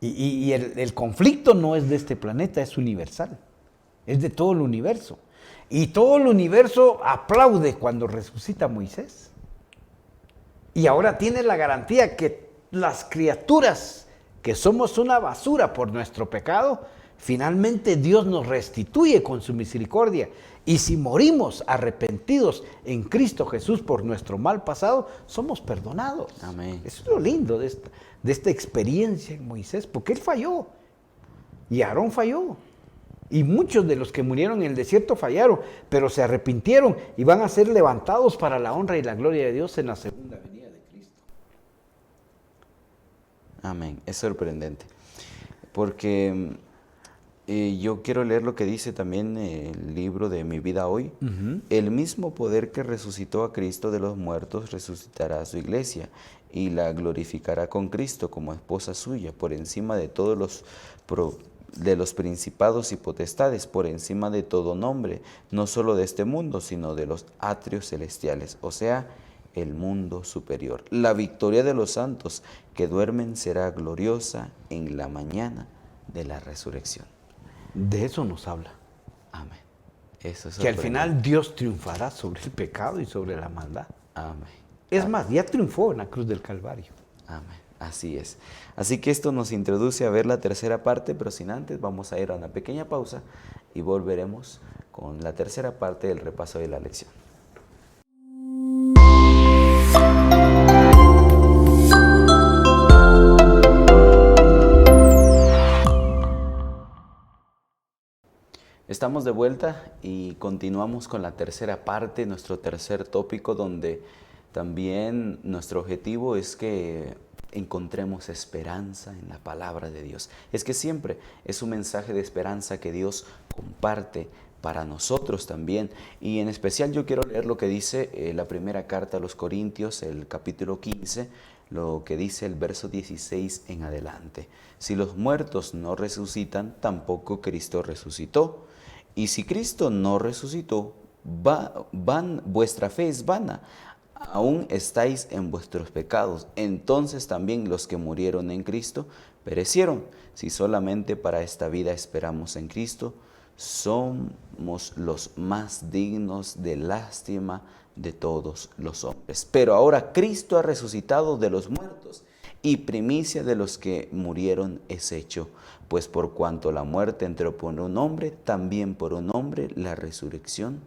Y el conflicto no es de este planeta, es universal, es de todo el universo. Y todo el universo aplaude cuando resucita Moisés. Y ahora tiene la garantía que las criaturas que somos una basura por nuestro pecado, finalmente Dios nos restituye con su misericordia. Y si morimos arrepentidos en Cristo Jesús por nuestro mal pasado, somos perdonados. Amén. Eso es lo lindo de esta experiencia en Moisés, porque él falló y Aarón falló. Y muchos de los que murieron en el desierto fallaron, pero se arrepintieron y van a ser levantados para la honra y la gloria de Dios en la segunda venida de Cristo. Amén. Es sorprendente. Porque yo quiero leer lo que dice también el libro de Mi Vida Hoy. El mismo poder que resucitó a Cristo de los muertos resucitará a su iglesia y la glorificará con Cristo como esposa suya por encima de todos los principados y potestades, por encima de todo nombre, no solo de este mundo, sino de los atrios celestiales, o sea, el mundo superior. La victoria de los santos que duermen será gloriosa en la mañana de la resurrección. De eso nos habla. Amén. Eso es Que al final Dios triunfará sobre el pecado y sobre la maldad. Amén. Es más, ya triunfó en la cruz del Calvario. Amén. Así es. Así que esto nos introduce a ver la tercera parte, pero sin antes vamos a ir a una pequeña pausa y volveremos con la tercera parte del repaso de la lección. Estamos de vuelta y continuamos con la tercera parte, nuestro tercer tópico, donde también nuestro objetivo es que encontremos esperanza en la palabra de Dios. Es que siempre es un mensaje de esperanza que Dios comparte para nosotros también. Y en especial yo quiero leer lo que dice la primera carta a los Corintios, el capítulo 15, lo que dice el verso 16 en adelante. Si los muertos no resucitan, tampoco Cristo resucitó. Y si Cristo no resucitó, vuestra fe es vana. Aún estáis en vuestros pecados. Entonces también los que murieron en Cristo perecieron. Si solamente para esta vida esperamos en Cristo, somos los más dignos de lástima de todos los hombres. Pero ahora Cristo ha resucitado de los muertos, y primicia de los que murieron es hecho. Pues por cuanto la muerte entró por un hombre, también por un hombre la resurrección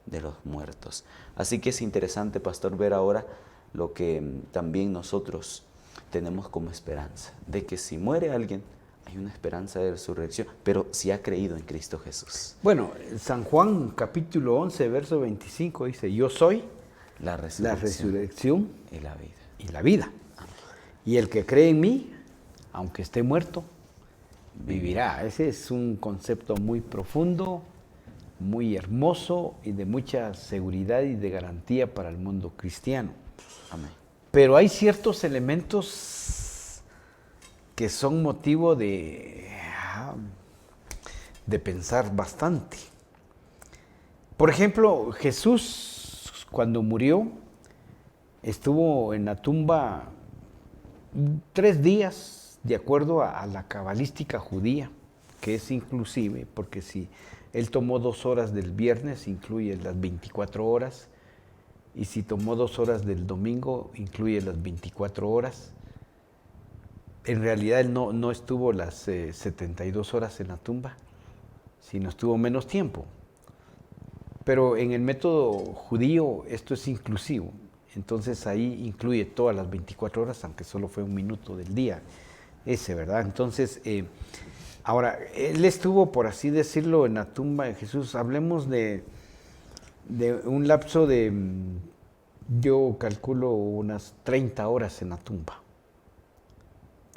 de los muertos. Así que es interesante, pastor, ver ahora lo que también nosotros tenemos como esperanza, de que si muere alguien, Hay una esperanza de resurrección, pero si ha creído en Cristo Jesús. Bueno, San Juan capítulo 11, verso 25 dice, yo soy La la resurrección y la vida. y la vida. Y el que cree en mí, aunque esté muerto, vivirá. Ese es un concepto muy profundo, muy hermoso y de mucha seguridad y de garantía para el mundo cristiano. Amén. Pero hay ciertos elementos que son motivo de pensar bastante. Por ejemplo, Jesús, cuando murió, estuvo en la tumba 3 días, de acuerdo a la cabalística judía, que es inclusive, porque si él tomó 2 horas del viernes, incluye las 24 horas, y si tomó 2 horas del domingo, incluye las 24 horas. En realidad él no estuvo las 72 horas en la tumba, sino estuvo menos tiempo. Pero en el método judío esto es inclusivo. Entonces ahí incluye todas las 24 horas, aunque solo fue 1 minuto del día ese, ¿verdad? Entonces, ahora, él estuvo, por así decirlo, en la tumba de Jesús. Hablemos de un lapso de, yo calculo, unas 30 horas en la tumba.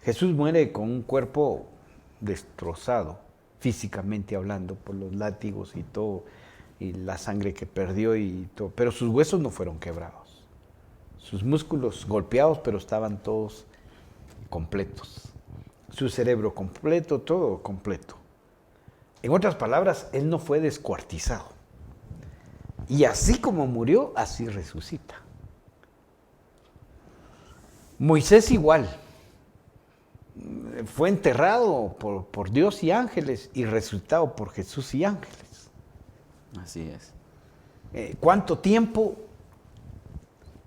Jesús muere con un cuerpo destrozado, físicamente hablando, por los látigos y todo, y la sangre que perdió y todo, pero sus huesos no fueron quebrados. Sus músculos golpeados, pero estaban todos completos. Su cerebro completo, todo completo. En otras palabras, él no fue descuartizado. Y así como murió, así resucita. Moisés igual. Fue enterrado por Dios y ángeles y resucitado por Jesús y ángeles. Así es. ¿Cuánto tiempo?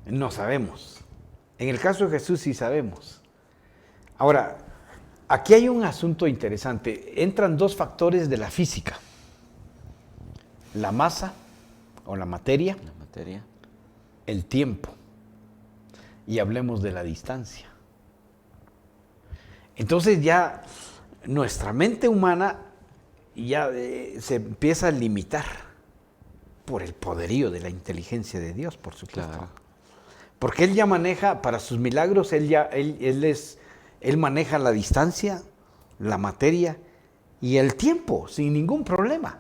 No sabemos. En el caso de Jesús sí sabemos. Ahora, aquí hay un asunto interesante. Entran 2 factores de la física. La masa o la materia. La materia. El tiempo. Y hablemos de la distancia. Entonces ya nuestra mente humana ya se empieza a limitar por el poderío de la inteligencia de Dios, por supuesto. Claro. Porque Él ya maneja, para sus milagros, Él maneja la distancia, la materia y el tiempo sin ningún problema.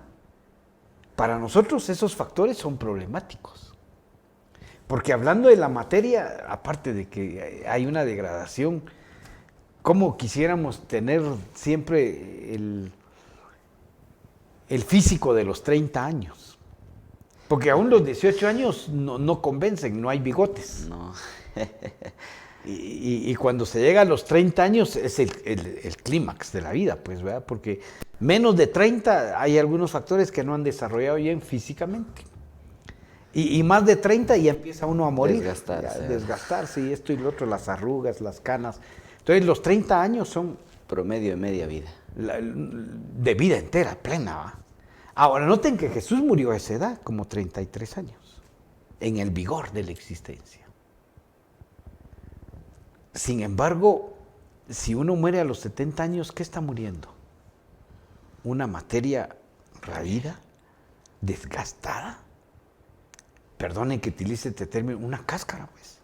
Para nosotros esos factores son problemáticos. Porque hablando de la materia, aparte de que hay una degradación, ¿cómo quisiéramos tener siempre el físico de los 30 años? Porque aún los 18 años no convencen, no hay bigotes. No. Y cuando se llega a los 30 años es el clímax de la vida, pues, ¿verdad? Porque menos de 30 hay algunos factores que no han desarrollado bien físicamente. Y más de 30 ya empieza uno a morir. Desgastarse y esto y lo otro, las arrugas, las canas. Entonces los 30 años son Promedio de media vida. de vida entera, plena, ¿va? Ahora, noten que Jesús murió a esa edad, como 33 años, en el vigor de la existencia. Sin embargo, si uno muere a los 70 años, ¿qué está muriendo? Una materia raída, desgastada. Perdonen que utilice este término, una cáscara, pues.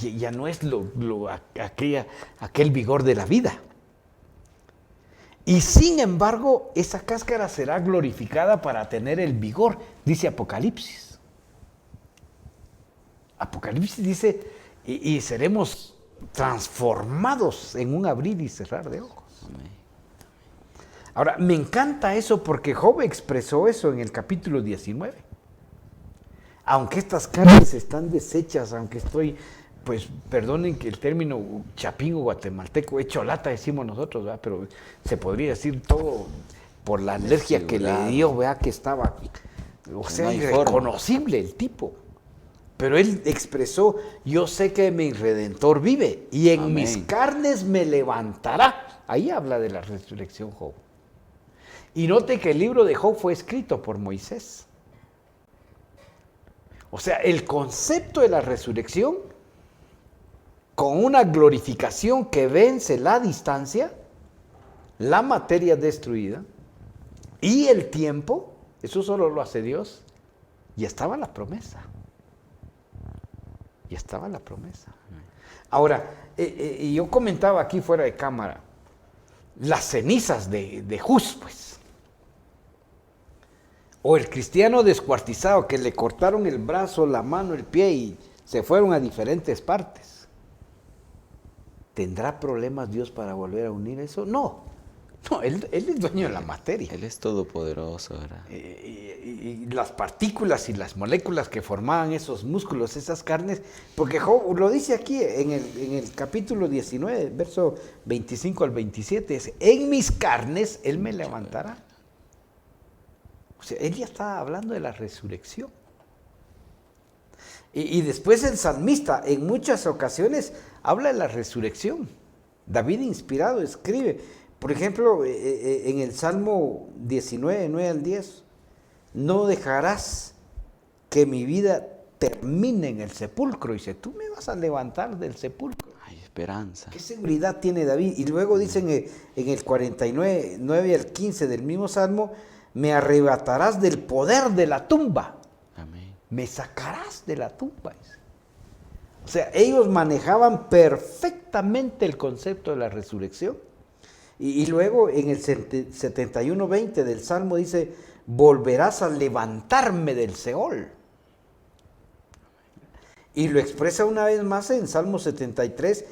Ya no es aquel vigor de la vida. Y sin embargo, esa cáscara será glorificada para tener el vigor, dice Apocalipsis. Apocalipsis dice, y seremos transformados en un abrir y cerrar de ojos. Amén. Ahora, me encanta eso porque Job expresó eso en el capítulo 19. Aunque estas carnes están deshechas, aunque estoy, pues perdonen que el término chapingo guatemalteco, hecho lata decimos nosotros, ¿verdad? Pero se podría decir todo por la alergia que le dio, ¿verdad? Que estaba, o sea, no hay irreconocible el tipo. Pero él expresó, yo sé que mi Redentor vive y en mis carnes me levantará. Ahí habla de la resurrección Job. Y note que el libro de Job fue escrito por Moisés. O sea, el concepto de la resurrección, con una glorificación que vence la distancia, la materia destruida y el tiempo, eso solo lo hace Dios, y estaba la promesa. Y estaba la promesa. Ahora, yo comentaba aquí fuera de cámara, las cenizas de Hus, pues. O el cristiano descuartizado que le cortaron el brazo, la mano, el pie y se fueron a diferentes partes. ¿Tendrá problemas Dios para volver a unir eso? No, él es dueño de la materia. Él es todopoderoso, ¿verdad? Y las partículas y las moléculas que formaban esos músculos, esas carnes, porque Job lo dice aquí en el capítulo 19, verso 25 al 27, es, en mis carnes Él me levantará. O sea, Él ya está hablando de la resurrección. Y después el salmista en muchas ocasiones habla de la resurrección. David inspirado escribe, por ejemplo, en el Salmo 19, 9 al 10, no dejarás que mi vida termine en el sepulcro. Dice, tú me vas a levantar del sepulcro. Hay esperanza. ¿Qué seguridad tiene David? Y luego dicen en el 49, 9 al 15 del mismo Salmo, me arrebatarás del poder de la tumba. Amén. Me sacarás de la tumba. O sea, ellos manejaban perfectamente el concepto de la resurrección. Y luego en el 71:20 del Salmo dice, volverás a levantarme del Seol. Y lo expresa una vez más en Salmo 73,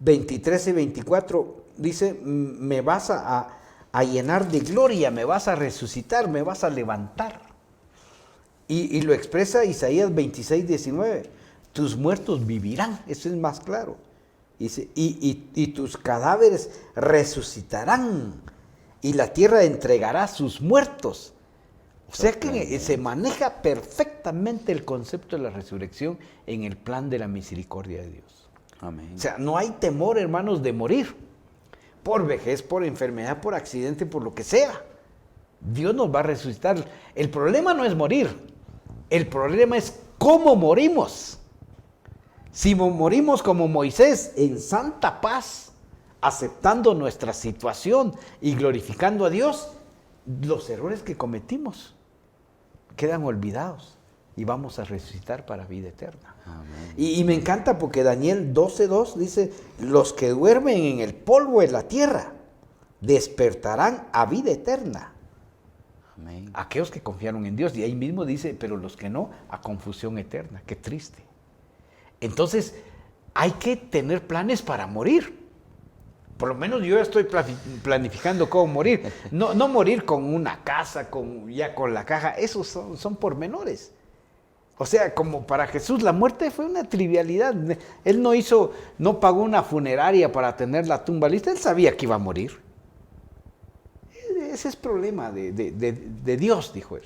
23 y 24. Dice, me vas a llenar de gloria, me vas a resucitar, me vas a levantar. Y lo expresa Isaías 26, 19. Tus muertos vivirán, eso es más claro. Dice, y tus cadáveres resucitarán, y la tierra entregará sus muertos. O sea que se maneja perfectamente el concepto de la resurrección en el plan de la misericordia de Dios. Amén. O sea, no hay temor, hermanos, de morir. Por vejez, por enfermedad, por accidente, por lo que sea. Dios nos va a resucitar. El problema no es morir. El problema es cómo morimos. Si morimos como Moisés, en santa paz, aceptando nuestra situación y glorificando a Dios, los errores que cometimos quedan olvidados y vamos a resucitar para vida eterna. Amén. Y me encanta porque Daniel 12:2 dice, los que duermen en el polvo de la tierra despertarán a vida eterna. Amén. Aquellos que confiaron en Dios. Y ahí mismo dice, pero los que no, a confusión eterna. Qué triste. Entonces, hay que tener planes para morir. Por lo menos yo estoy planificando cómo morir. No morir con una casa, ya con la caja. Esos son pormenores. O sea, como para Jesús la muerte fue una trivialidad. Él no pagó una funeraria para tener la tumba lista. Él sabía que iba a morir. Ese es problema de Dios, dijo él.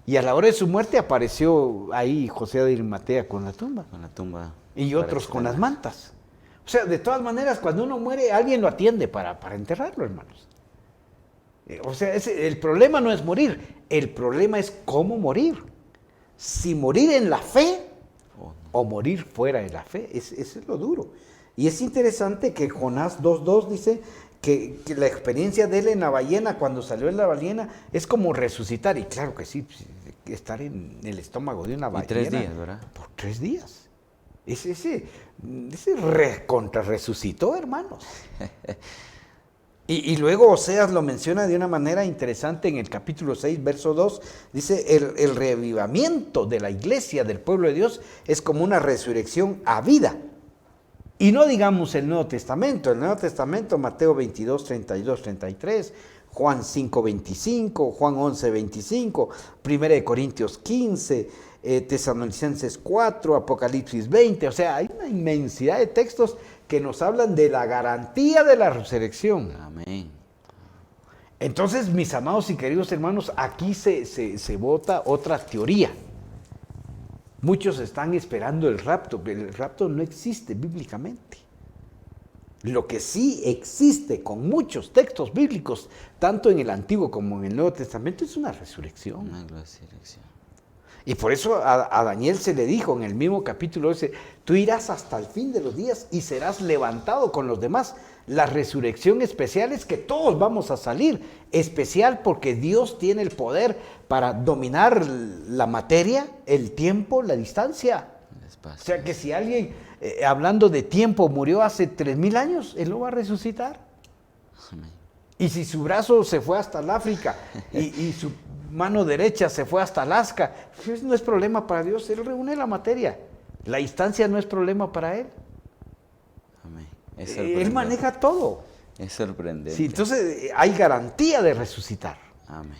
Y a la hora de su muerte apareció ahí José de Arimatea con la tumba. Con la tumba. Y otros con las mantas. O sea, de todas maneras, cuando uno muere, alguien lo atiende para enterrarlo, hermanos. O sea, el problema no es morir. El problema es cómo morir. Si morir en la fe o morir fuera de la fe. Eso es lo duro. Y es interesante que Jonás 2:2 dice que la experiencia de él en la ballena, cuando salió en la ballena, es como resucitar. Y claro que sí, estar en el estómago de una ballena. Y 3 días, ¿verdad? Por 3 días. Ese contra resucitó, hermanos. Y luego Oseas lo menciona de una manera interesante en el capítulo 6, verso 2. Dice, el reavivamiento de la iglesia, del pueblo de Dios, es como una resurrección a vida. Y no digamos el Nuevo Testamento. El Nuevo Testamento, Mateo 22, 32, 33, Juan 5, 25, Juan 11, 25, 1 Corintios 15, Tesalonicenses 4, Apocalipsis 20. O sea, hay una inmensidad de textos que nos hablan de la garantía de la resurrección. Amén. Entonces, mis amados y queridos hermanos, aquí se bota otra teoría. Muchos están esperando el rapto, pero el rapto no existe bíblicamente. Lo que sí existe con muchos textos bíblicos, tanto en el Antiguo como en el Nuevo Testamento, es una resurrección. Una resurrección. Y por eso a Daniel se le dijo en el mismo capítulo ese, tú irás hasta el fin de los días y serás levantado con los demás. La resurrección especial es que todos vamos a salir. Especial porque Dios tiene el poder para dominar la materia, el tiempo, la distancia. O sea que si alguien, hablando de tiempo, murió hace 3000 años, Él lo va a resucitar. Amén. Y si su brazo se fue hasta el África y su mano derecha se fue hasta Alaska, pues no es problema para Dios, Él reúne la materia. La distancia no es problema para Él. Amén. Él maneja todo. Es sorprendente. Sí, entonces hay garantía de resucitar. Amén.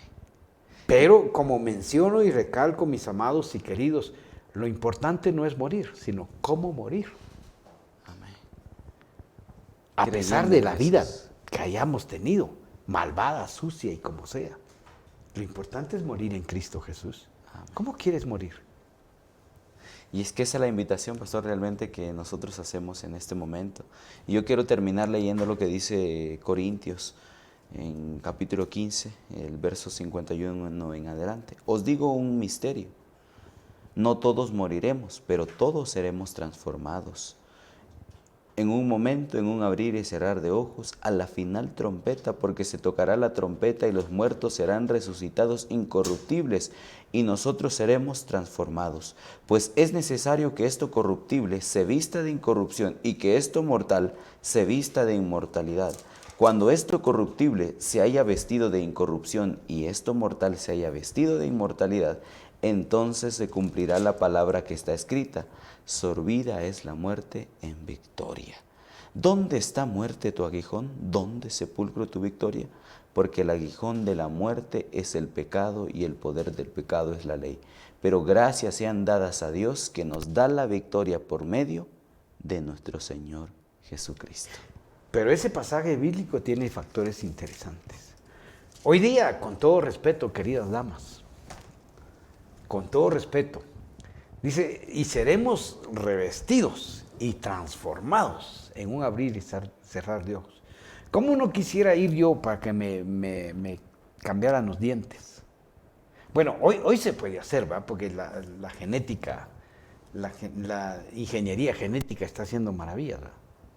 Pero como menciono y recalco, mis amados y queridos, lo importante no es morir, sino cómo morir. Amén. A pesar de la vida que hayamos tenido, malvada, sucia y como sea. Lo importante es morir en Cristo Jesús. Amén. ¿Cómo quieres morir? Y es que esa es la invitación, pastor, realmente que nosotros hacemos en este momento. Y yo quiero terminar leyendo lo que dice Corintios en capítulo 15, el verso 51 en adelante. Os digo un misterio. No todos moriremos, pero todos seremos transformados. En un momento, en un abrir y cerrar de ojos, a la final trompeta, porque se tocará la trompeta y los muertos serán resucitados incorruptibles y nosotros seremos transformados. Pues es necesario que esto corruptible se vista de incorrupción y que esto mortal se vista de inmortalidad. Cuando esto corruptible se haya vestido de incorrupción y esto mortal se haya vestido de inmortalidad, entonces se cumplirá la palabra que está escrita. Sorbida es la muerte en victoria. ¿Dónde está, muerte, tu aguijón? ¿Dónde, sepulcro, tu victoria? Porque el aguijón de la muerte es el pecado y el poder del pecado es la ley. Pero gracias sean dadas a Dios que nos da la victoria por medio de nuestro Señor Jesucristo. Pero ese pasaje bíblico tiene factores interesantes. Hoy día, con todo respeto, queridas damas, con todo respeto, dice, y seremos revestidos y transformados en un abrir y cerrar de ojos. ¿Cómo no quisiera ir yo para que me cambiaran los dientes? Bueno, hoy se puede hacer, ¿va? Porque la genética, la ingeniería genética está haciendo maravillas, ¿va?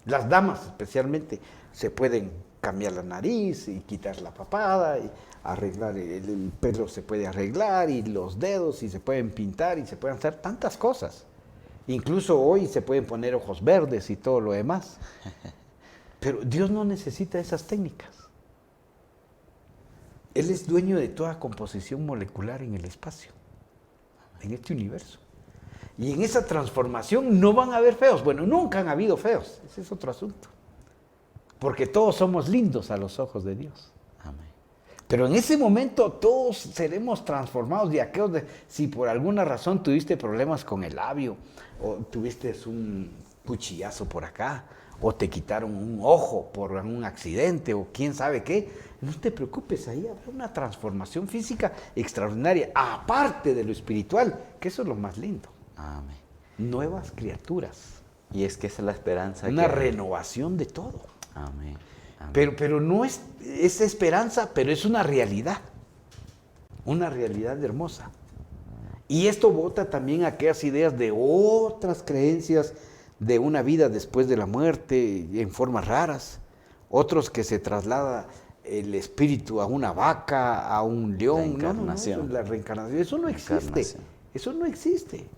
Las damas especialmente se pueden cambiar la nariz y quitar la papada, y arreglar el pelo se puede arreglar, y los dedos, y se pueden pintar, y se pueden hacer tantas cosas. Incluso hoy se pueden poner ojos verdes y todo lo demás. Pero Dios no necesita esas técnicas. Él es dueño de toda composición molecular en el espacio, en este universo. Y en esa transformación no van a haber feos. Bueno, nunca han habido feos. Ese es otro asunto. Porque todos somos lindos a los ojos de Dios. Amén. Pero en ese momento todos seremos transformados de aquellos si por alguna razón tuviste problemas con el labio, o tuviste un cuchillazo por acá, o te quitaron un ojo por un accidente, o quién sabe qué, no te preocupes, ahí habrá una transformación física extraordinaria, aparte de lo espiritual, que eso es lo más lindo. Amén. Nuevas criaturas. Y es que esa es la esperanza. Una renovación de todo. Amén. Amén. Pero no es esperanza, pero es una realidad hermosa. Y esto bota también aquellas ideas de otras creencias de una vida después de la muerte en formas raras. Otros que se traslada el espíritu a una vaca, a un león. Reencarnación. No, la reencarnación. Eso no existe. Eso no existe.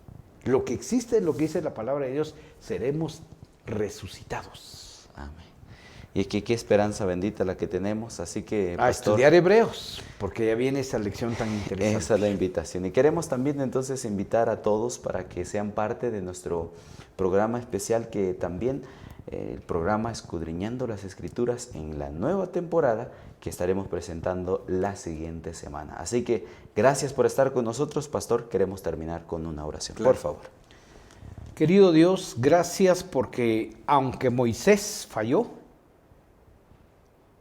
Lo que existe es lo que dice la palabra de Dios. Seremos resucitados. Amén. Y es que qué esperanza bendita la que tenemos, así que... A estudiar Hebreos, porque ya viene esa lección tan interesante. Esa es la invitación. Y queremos también entonces invitar a todos para que sean parte de nuestro programa especial, que también el programa Escudriñando las Escrituras en la nueva temporada que estaremos presentando la siguiente semana. Así que gracias por estar con nosotros, pastor. Queremos terminar con una oración. Claro. Por favor. Querido Dios, gracias porque aunque Moisés falló,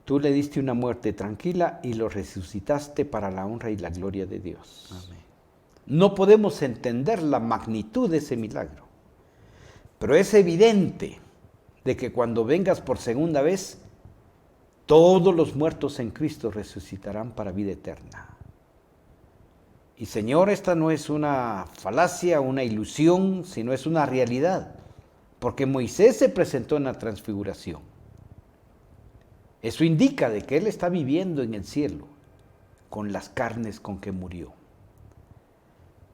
tú le diste una muerte tranquila y lo resucitaste para la honra y la gloria de Dios. Amén. No podemos entender la magnitud de ese milagro, pero es evidente de que cuando vengas por segunda vez, todos los muertos en Cristo resucitarán para vida eterna. Y Señor, esta no es una falacia, una ilusión, sino es una realidad. Porque Moisés se presentó en la transfiguración. Eso indica de que Él está viviendo en el cielo, con las carnes con que murió,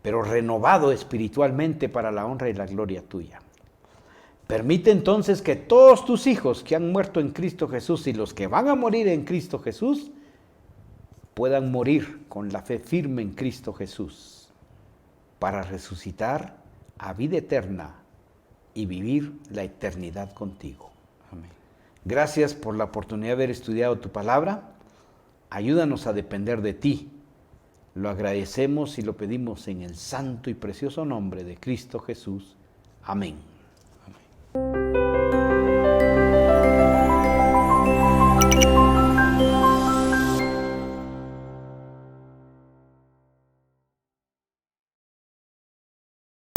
pero renovado espiritualmente para la honra y la gloria tuya. Permite entonces que todos tus hijos que han muerto en Cristo Jesús y los que van a morir en Cristo Jesús, puedan morir con la fe firme en Cristo Jesús, para resucitar a vida eterna y vivir la eternidad contigo. Amén. Gracias por la oportunidad de haber estudiado tu palabra. Ayúdanos a depender de ti. Lo agradecemos y lo pedimos en el santo y precioso nombre de Cristo Jesús. Amén.